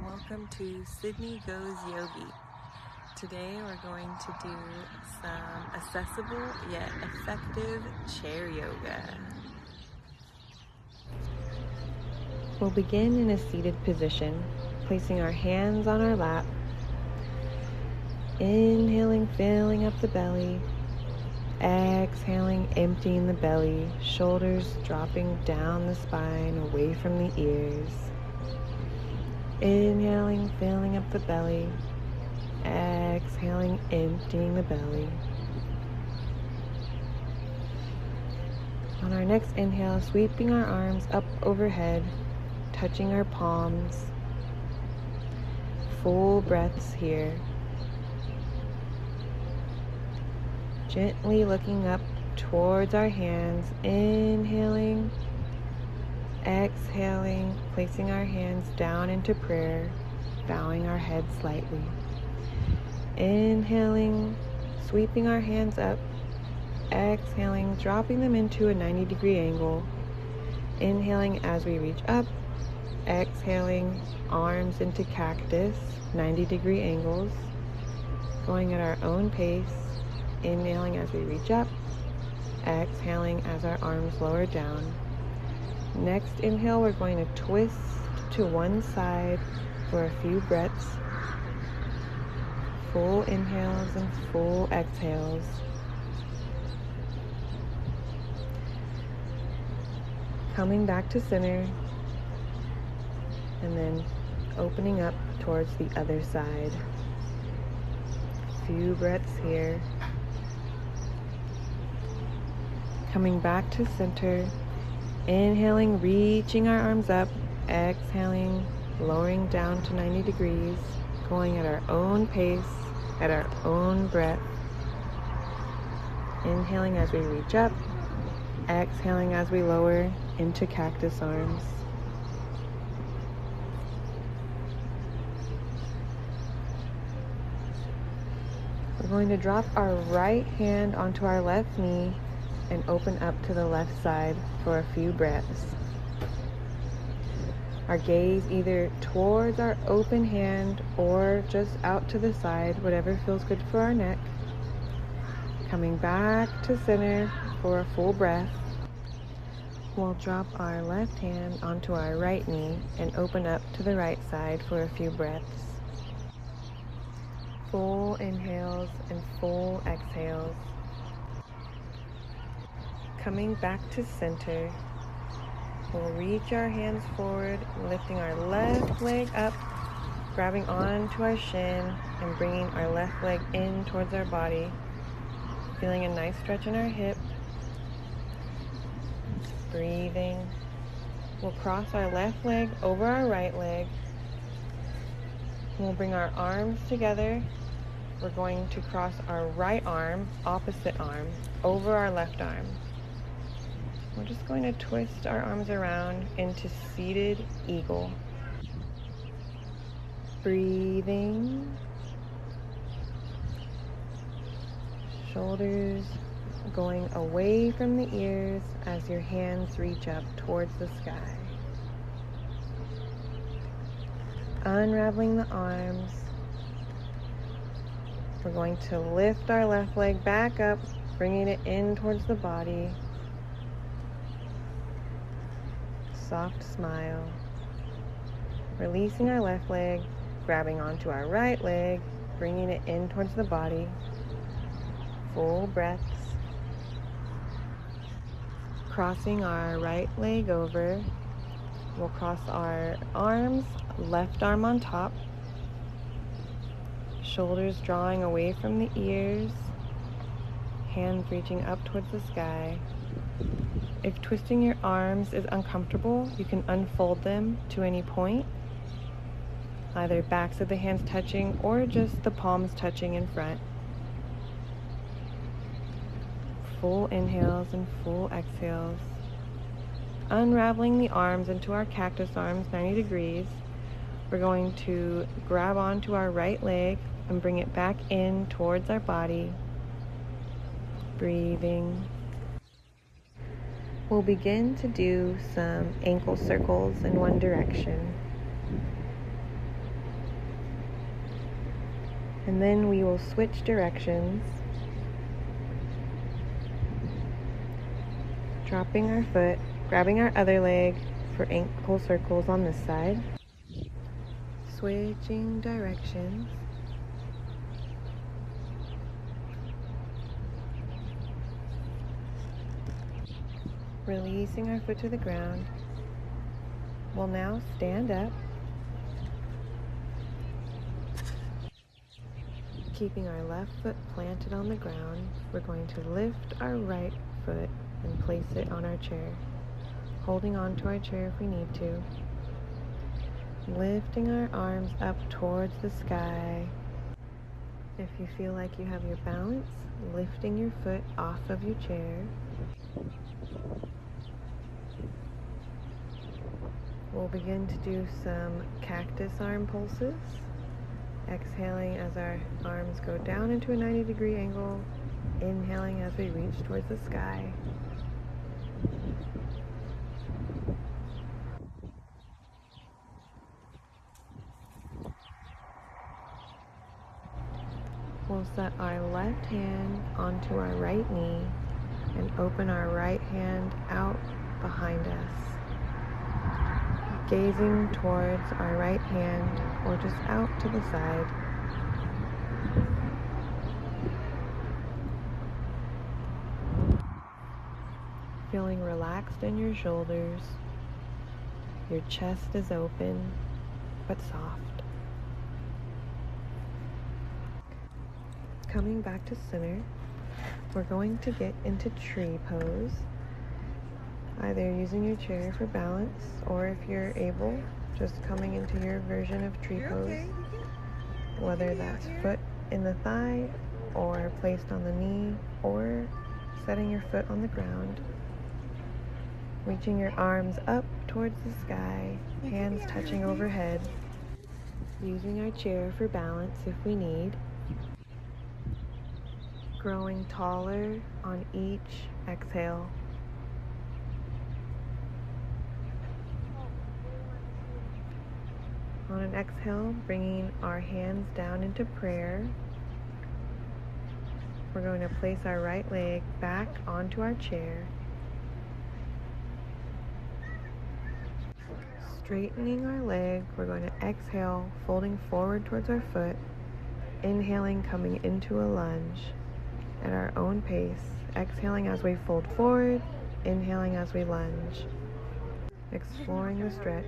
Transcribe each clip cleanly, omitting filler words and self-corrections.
welcome to Sydney Goes Yogi. Today we're going to do some accessible yet effective chair yoga. We'll begin in a seated position, placing our hands on our lap. Inhaling, filling up the belly. Exhaling, emptying the belly, shoulders dropping down the spine, away from the ears. Inhaling, filling up the belly. Exhaling, emptying the belly. On our next inhale, sweeping our arms up overhead, touching our palms. Full breaths here. Gently looking up towards our hands, inhaling, exhaling, placing our hands down into prayer, bowing our head slightly. Inhaling, sweeping our hands up, exhaling, dropping them into a 90-degree angle. Inhaling as we reach up, exhaling, arms into cactus, 90-degree angles, going at our own pace. Inhaling as we reach up, exhaling as our arms lower down. Next inhale, we're going to twist to one side for a few breaths. Full inhales and full exhales. Coming back to center, and then opening up towards the other side. Few breaths here. Coming back to center, inhaling, reaching our arms up, exhaling, lowering down to 90 degrees, going at our own pace, at our own breath. Inhaling as we reach up, exhaling as we lower into cactus arms. We're going to drop our right hand onto our left knee and open up to the left side for a few breaths. Our gaze either towards our open hand or just out to the side, whatever feels good for our neck. Coming back to center for a full breath. We'll drop our left hand onto our right knee and open up to the right side for a few breaths. Full inhales and full exhales. Coming back to center, we'll reach our hands forward, lifting our left leg up, grabbing onto our shin and bringing our left leg in towards our body, feeling a nice stretch in our hip. Breathing. We'll cross our left leg over our right leg. We'll bring our arms together. We're going to cross our right arm, opposite arm, over our left arm. We're just going to twist our arms around into seated eagle. Breathing. Shoulders going away from the ears as your hands reach up towards the sky. Unraveling the arms. We're going to lift our left leg back up, bringing it in towards the body. Soft smile. Releasing our left leg, grabbing onto our right leg, bringing it in towards the body. Full breaths. Crossing our right leg over. We'll cross our arms, left arm on top. Shoulders drawing away from the ears. Hands reaching up towards the sky. If twisting your arms is uncomfortable, you can unfold them to any point, either backs of the hands touching or just the palms touching in front. Full inhales and full exhales. Unraveling the arms into our cactus arms, 90 degrees. We're going to grab onto our right leg and bring it back in towards our body. Breathing. We'll begin to do some ankle circles in one direction. And then we will switch directions, dropping our foot, grabbing our other leg for ankle circles on this side, switching directions, releasing our foot to the ground. We'll now stand up, keeping our left foot planted on the ground. We're going to lift our right foot and place it on our chair, holding on to our chair if we need to, lifting our arms up towards the sky. If you feel like you have your balance, lifting your foot off of your chair. We'll begin to do some cactus arm pulses, exhaling as our arms go down into a 90-degree angle, inhaling as we reach towards the sky. We'll set our left hand onto our right knee and open our right hand out behind us, gazing towards our right hand or just out to the side. Feeling relaxed in your shoulders. Your chest is open but soft. Coming back to center, we're going to get into tree pose, either using your chair for balance, or if you're able, just coming into your version of tree pose, whether that's foot in the thigh or placed on the knee, or setting your foot on the ground, reaching your arms up towards the sky, hands touching overhead, using our chair for balance if we need, growing taller on each exhale. On an exhale, bringing our hands down into prayer, we're going to place our right leg back onto our chair, straightening our leg. We're going to exhale, folding forward towards our foot, inhaling, coming into a lunge at our own pace, exhaling as we fold forward, inhaling as we lunge, exploring the stretch,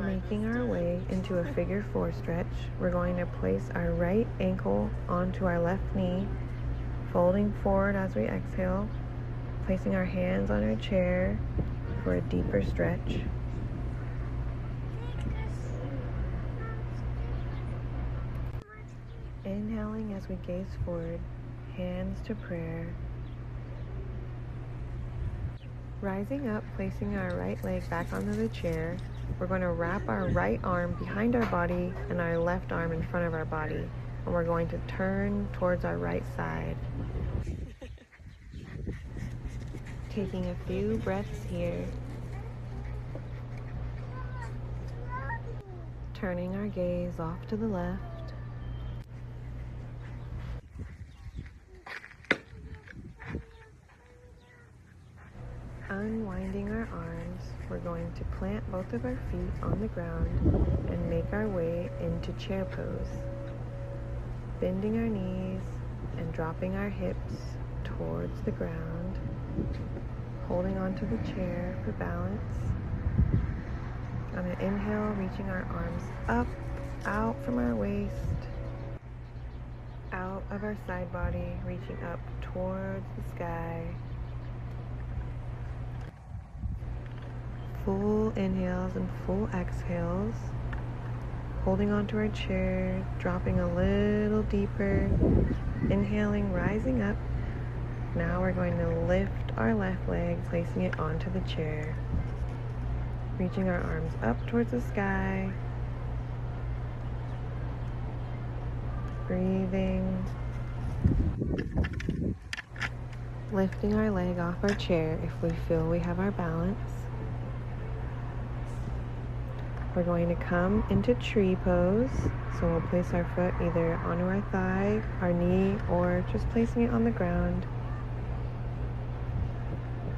making our way into a figure 4 stretch. We're going to place our right ankle onto our left knee, folding forward as we exhale, placing our hands on our chair for a deeper stretch. Inhaling as we gaze forward, hands to prayer. Rising up, placing our right leg back onto the chair, we're going to wrap our right arm behind our body and our left arm in front of our body, and we're going to turn towards our right side. Taking a few breaths here. Turning our gaze off to the left. Unwinding our arms, we're going to plant both of our feet on the ground and make our way into chair pose. Bending our knees and dropping our hips towards the ground. Holding onto the chair for balance. On an inhale, reaching our arms up, out from our waist, out of our side body, reaching up towards the sky. Full inhales and full exhales. Holding onto our chair, dropping a little deeper. Inhaling, rising up. Now we're going to lift our left leg, placing it onto the chair. Reaching our arms up towards the sky. Breathing. Lifting our leg off our chair if we feel we have our balance. We're going to come into tree pose. So we'll place our foot either onto our thigh, our knee, or just placing it on the ground.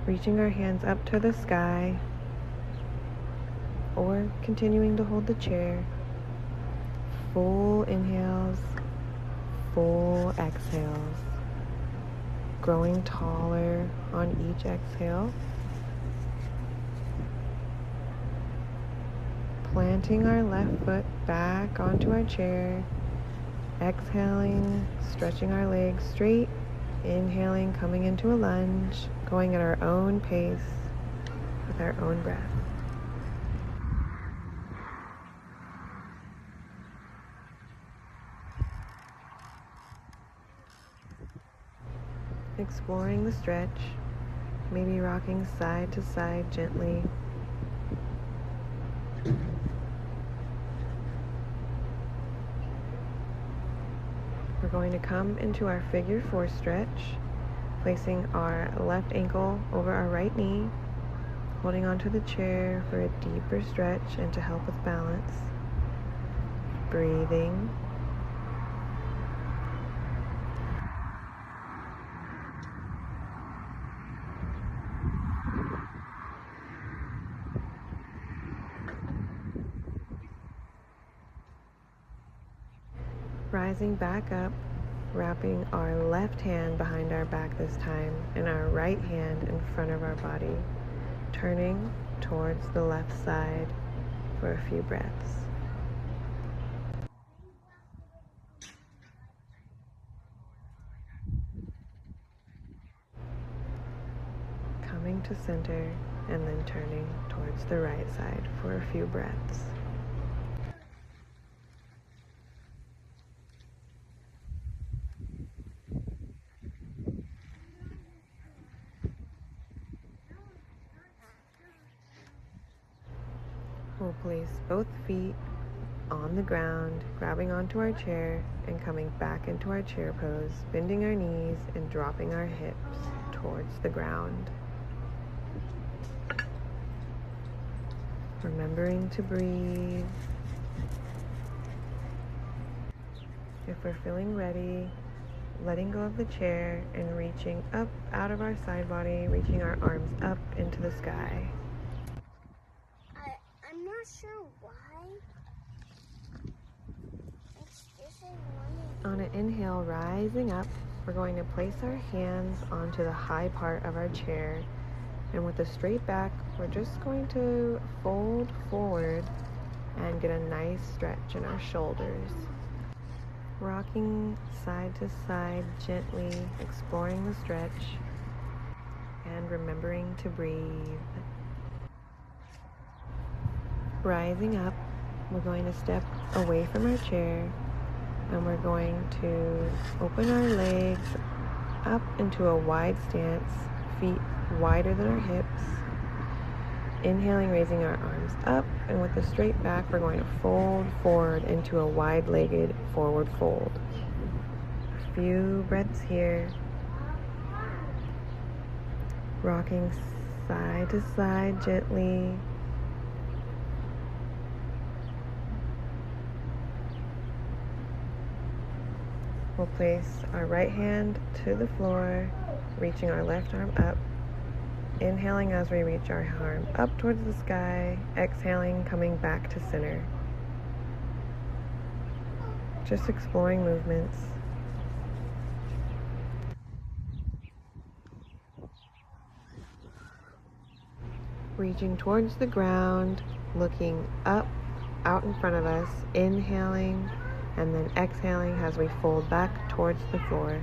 Reaching our hands up to the sky, or continuing to hold the chair. Full inhales, full exhales. Growing taller on each exhale. Planting our left foot back onto our chair. Exhaling, stretching our legs straight. Inhaling, coming into a lunge, going at our own pace with our own breath. Exploring the stretch, maybe rocking side to side gently. We're going to come into our figure 4 stretch, placing our left ankle over our right knee, holding onto the chair for a deeper stretch and to help with balance. Breathing. Rising back up, wrapping our left hand behind our back this time and our right hand in front of our body, turning towards the left side for a few breaths. Coming to center and then turning towards the right side for a few breaths. We'll place both feet on the ground, grabbing onto our chair and coming back into our chair pose, bending our knees and dropping our hips towards the ground. Remembering to breathe. If we're feeling ready, letting go of the chair and reaching up out of our side body, reaching our arms up into the sky. I'm not sure why. On an inhale, rising up, we're going to place our hands onto the high part of our chair. And with a straight back, we're just going to fold forward and get a nice stretch in our shoulders. Rocking side to side gently, exploring the stretch, and remembering to breathe. Rising up, we're going to step away from our chair and we're going to open our legs up into a wide stance, feet wider than our hips. Inhaling, raising our arms up, and with a straight back, we're going to fold forward into a wide-legged forward fold. A few breaths here. Rocking side to side gently. We'll place our right hand to the floor, reaching our left arm up. Inhaling as we reach our arm up towards the sky. Exhaling, coming back to center. Just exploring movements. Reaching towards the ground, looking up, out in front of us. Inhaling and then exhaling as we fold back towards the floor.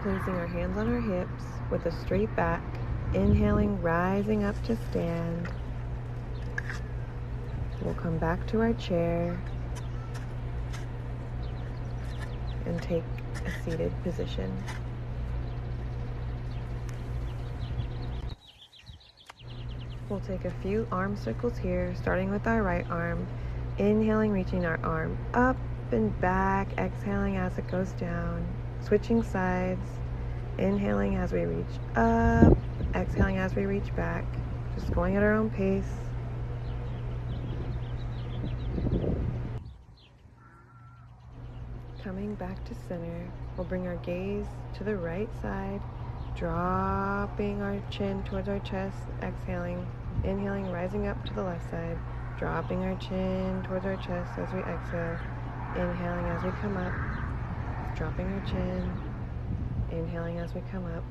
Placing our hands on our hips with a straight back. Inhaling, rising up to stand. We'll come back to our chair and take a seated position. We'll take a few arm circles here, starting with our right arm. Inhaling, reaching our arm up and back. Exhaling as it goes down. Switching sides. Inhaling as we reach up, exhaling as we reach back, just going at our own pace. Coming back to center, we'll bring our gaze to the right side, dropping our chin towards our chest, exhaling, inhaling, rising up to the left side, dropping our chin towards our chest as we exhale, inhaling as we come up, dropping our chin, inhaling as we come up.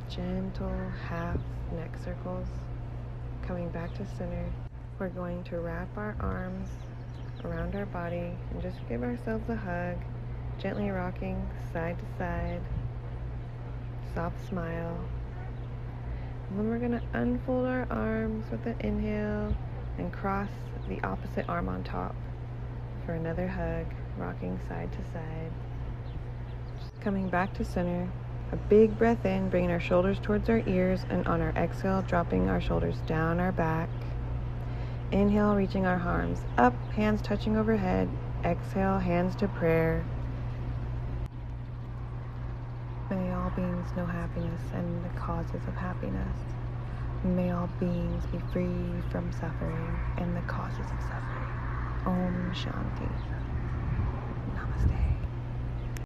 Gentle half neck circles. Coming back to center, we're going to wrap our arms around our body and just give ourselves a hug, gently rocking side to side, soft smile. And then we're going to unfold our arms with an inhale and cross the opposite arm on top for another hug, rocking side to side. Just coming back to center, a big breath in, bringing our shoulders towards our ears, and on our exhale, dropping our shoulders down our back. Inhale, reaching our arms up, hands touching overhead. Exhale, hands to prayer. May all beings know happiness and the causes of happiness. May all beings be free from suffering and the causes of suffering. Om Shanti. Namaste.